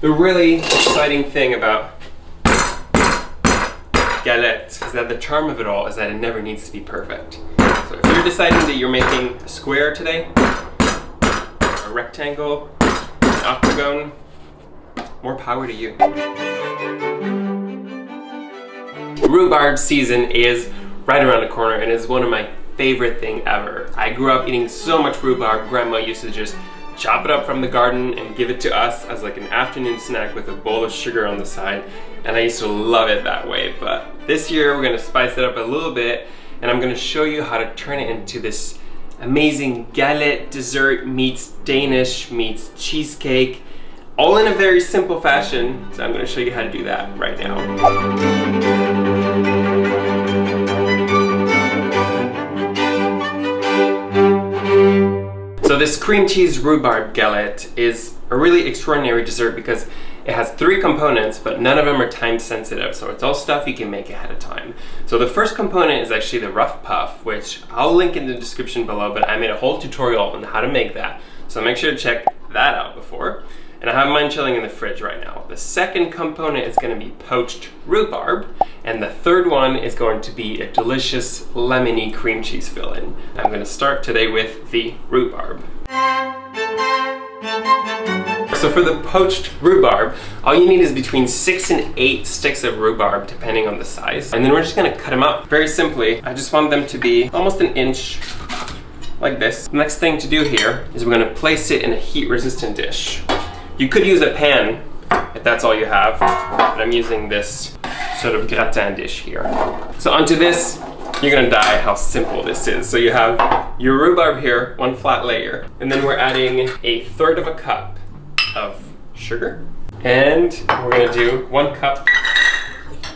The really exciting thing about galette is that the charm of it all is that it never needs to be perfect. So if you're deciding that you're making a square today, a rectangle, an octagon, more power to you. Rhubarb season is right around the corner and is one of my favorite thing ever. I grew up eating so much rhubarb. Grandma used to just chop it up from the garden and give it to us as like an afternoon snack with a bowl of sugar on the side, and I used to love it that way. But this year we're gonna spice it up a little bit, and I'm gonna show you how to turn it into this amazing galette dessert meets Danish meets cheesecake, all in a very simple fashion. So I'm gonna show you how to do that right now. So this cream cheese rhubarb galette is a really extraordinary dessert because it has 3 components, but none of them are time sensitive. So it's all stuff you can make ahead of time. So the first component is actually the rough puff, which I'll link in the description below, but I made a whole tutorial on how to make that. So make sure to check that out before. And I have mine chilling in the fridge right now. The second component is going to be poached rhubarb, and the third one is going to be a delicious lemony cream cheese filling. I'm going to start today with the rhubarb. So for the poached rhubarb, all you need is between 6 and 8 sticks of rhubarb, depending on the size. And then we're just going to cut them up very simply. I just want them to be almost an inch, like this. The next thing to do here is we're going to place it in a heat-resistant dish. You could use a pan if that's all you have, but I'm using this sort of gratin dish here. So onto this, you're gonna die how simple this is. So you have your rhubarb here, 1 flat layer, and then we're adding 1/3 cup of sugar, and we're gonna do 1 cup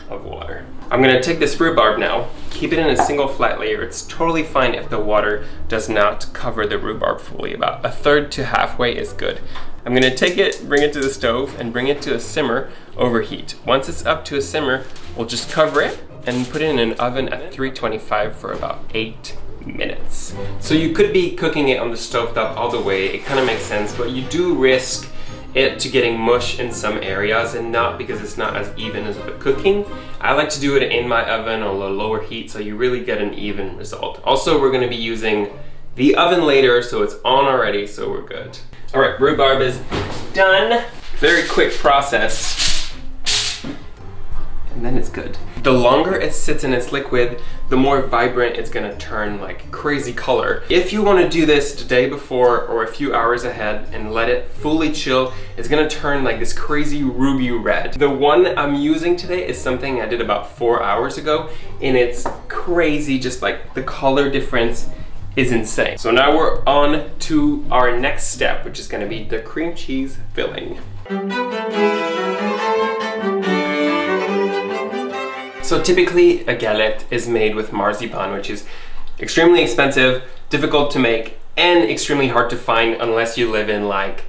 of water. I'm gonna take this rhubarb now, keep it in a single flat layer. It's totally fine if the water does not cover the rhubarb fully. About 1/3 to halfway is good. I'm gonna take it, bring it to the stove, and bring it to a simmer over heat. Once it's up to a simmer, we'll just cover it and put it in an oven at 325 for about 8 minutes. So you could be cooking it on the stovetop all the way. It kind of makes sense, but you do risk it to getting mush in some areas, and not because it's not as even as the cooking. I like to do it in my oven on a lower heat so you really get an even result. Also, we're gonna be using the oven later, so it's on already, so we're good. All right, rhubarb is done. Very quick process. And then it's good. The longer it sits in its liquid, the more vibrant it's gonna turn, like crazy color. If you wanna do this the day before or a few hours ahead and let it fully chill, it's gonna turn like this crazy ruby red. The one I'm using today is something I did about 4 hours ago, and it's crazy, just like the color difference is insane. So now we're on to our next step, which is gonna be the cream cheese filling. So typically a galette is made with marzipan, which is extremely expensive, difficult to make, and extremely hard to find unless you live in like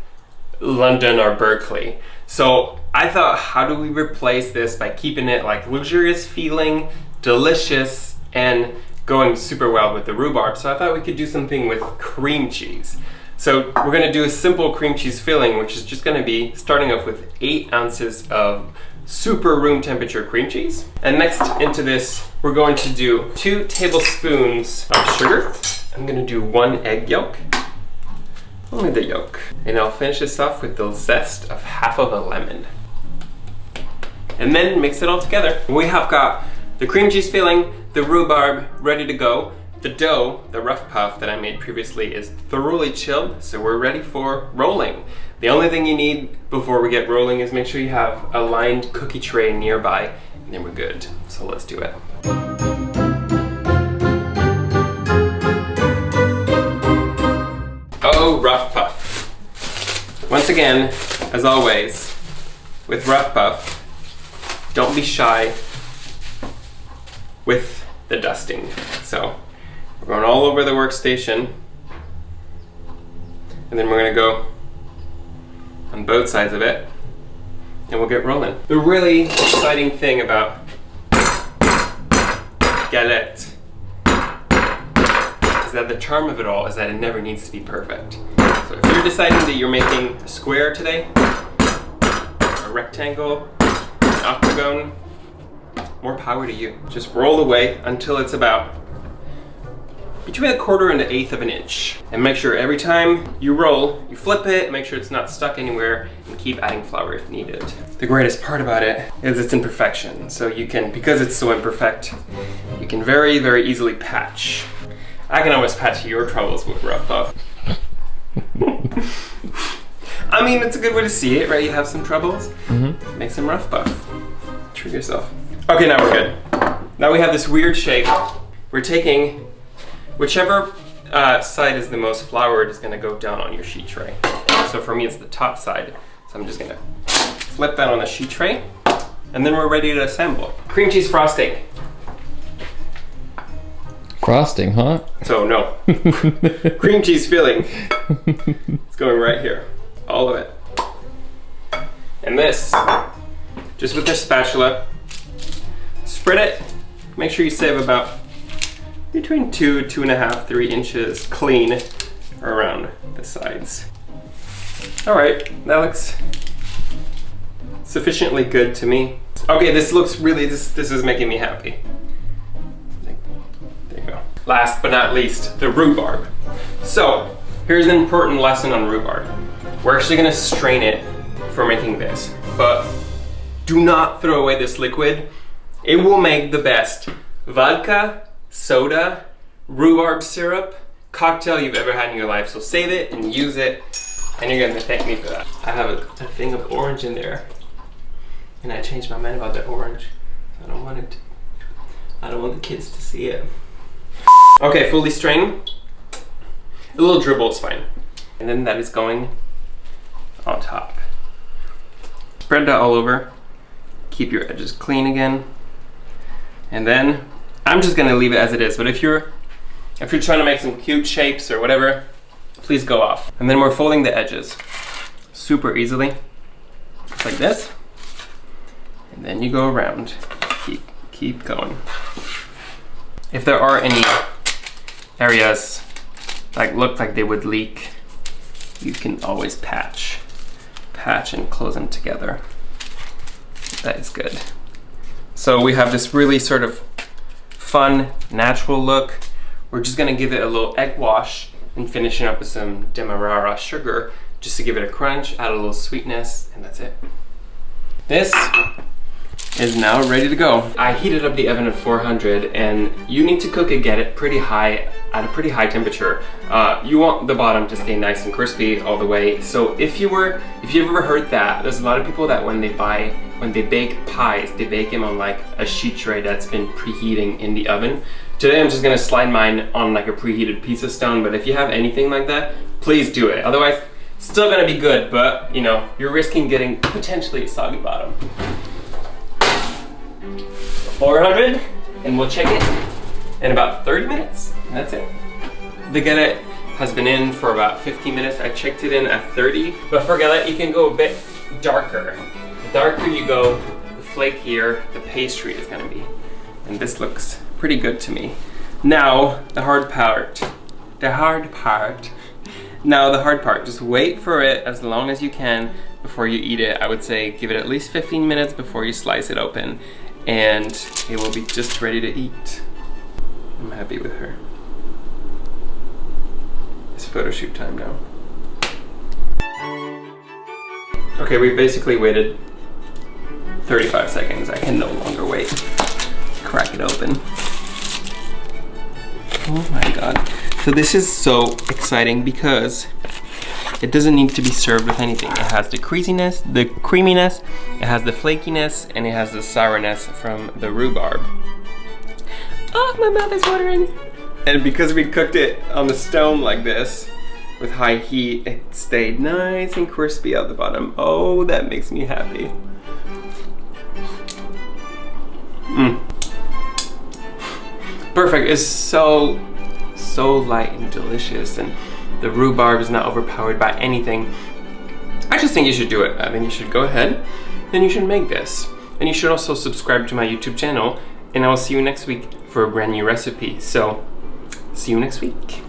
London or Berkeley. So I thought, how do we replace this by keeping it like luxurious feeling, delicious, and going super well with the rhubarb? So I thought we could do something with cream cheese. So we're gonna do a simple cream cheese filling, which is just gonna be starting off with 8 ounces of super room temperature cream cheese. And next into this, we're going to do 2 tablespoons of sugar. I'm gonna do 1 egg yolk, only the yolk. And I'll finish this off with the zest of half of a lemon. And then mix it all together. We have got the cream cheese filling, the rhubarb ready to go. The dough, the rough puff that I made previously, is thoroughly chilled, so we're ready for rolling. The only thing you need before we get rolling is make sure you have a lined cookie tray nearby, and then we're good. So let's do it. Oh, rough puff. Once again, as always, with rough puff, don't be shy with the dusting. So we're going all over the workstation, and then we're gonna go on both sides of it, and we'll get rolling. The really exciting thing about galette is that the charm of it all is that it never needs to be perfect. So if you're deciding that you're making a square today, rectangle, an octagon, more power to you. Just roll away until it's about between 1/4 and 1/8 of an inch. And make sure every time you roll, you flip it, make sure it's not stuck anywhere, and keep adding flour if needed. The greatest part about it is its imperfection. So you can, because it's so imperfect, you can very, very easily patch. I can always patch your troubles with rough puff. I mean, it's a good way to see it, right? You have some troubles, make some rough puff. Treat yourself. Okay, now we're good. Now we have this weird shape. We're taking whichever side is the most floured is gonna go down on your sheet tray. So for me, it's the top side. So I'm just gonna flip that on the sheet tray, and then we're ready to assemble. Cream cheese frosting. Frosting, huh? So no, cream cheese filling. It's going right here, all of it. And this, just with a spatula, spread it. Make sure you save about between 2, 2.5, 3 inches clean around the sides. All right, that looks sufficiently good to me. Okay, this looks really, this is making me happy. There you go. Last but not least, the rhubarb. So, here's an important lesson on rhubarb. We're actually gonna strain it for making this, but do not throw away this liquid. It will make the best vodka, soda, rhubarb syrup cocktail you've ever had in your life. So save it and use it, and you're gonna thank me for that. I have a thing of orange in there, and I changed my mind about that orange. I don't want the kids to see it. Okay, fully strained. A little dribble is fine. And then that is going on top. Spread that all over. Keep your edges clean again. And then I'm just gonna leave it as it is, but if you're trying to make some cute shapes or whatever, please go off. And then we're folding the edges super easily, just like this. And then you go around, keep going. If there are any areas that look like they would leak, you can always patch and close them together. That is good. So we have this really sort of fun, natural look. We're just gonna give it a little egg wash and finishing up with some Demerara sugar just to give it a crunch, add a little sweetness, and that's it. This is now ready to go. I heated up the oven at 400, and you need to cook it, get it pretty high, at a pretty high temperature. You want the bottom to stay nice and crispy all the way. So if you've ever heard that, there's a lot of people that when they bake pies, they bake them on like a sheet tray that's been preheating in the oven. Today I'm just gonna slide mine on like a preheated pizza stone, but if you have anything like that, please do it. Otherwise, it's still gonna be good, but you know, you're risking getting potentially a soggy bottom. 400, and we'll check it in about 30 minutes, and that's it. The galette has been in for about 15 minutes. I checked it in at 30, but for galette, you can go a bit darker. The darker you go, the flakier the pastry is gonna be. And this looks pretty good to me. Now, the hard part. Now the hard part, just wait for it as long as you can before you eat it. I would say give it at least 15 minutes before you slice it open, and it will be just ready to eat. I'm happy with her. It's photo shoot time now. Okay, we basically waited 35 seconds. I can no longer wait. Crack it open. Oh my god. So this is so exciting because it doesn't need to be served with anything. It has the creasiness, the creaminess, it has the flakiness, and it has the sourness from the rhubarb. Oh, my mouth is watering. And because we cooked it on the stone like this, with high heat, it stayed nice and crispy at the bottom. Oh, that makes me happy. Perfect. It's so light and delicious, and the rhubarb is not overpowered by anything. I just think you should do it. I think you should go ahead and you should make this. And you should also subscribe to my YouTube channel, and I will see you next week for a brand new recipe. So, see you next week.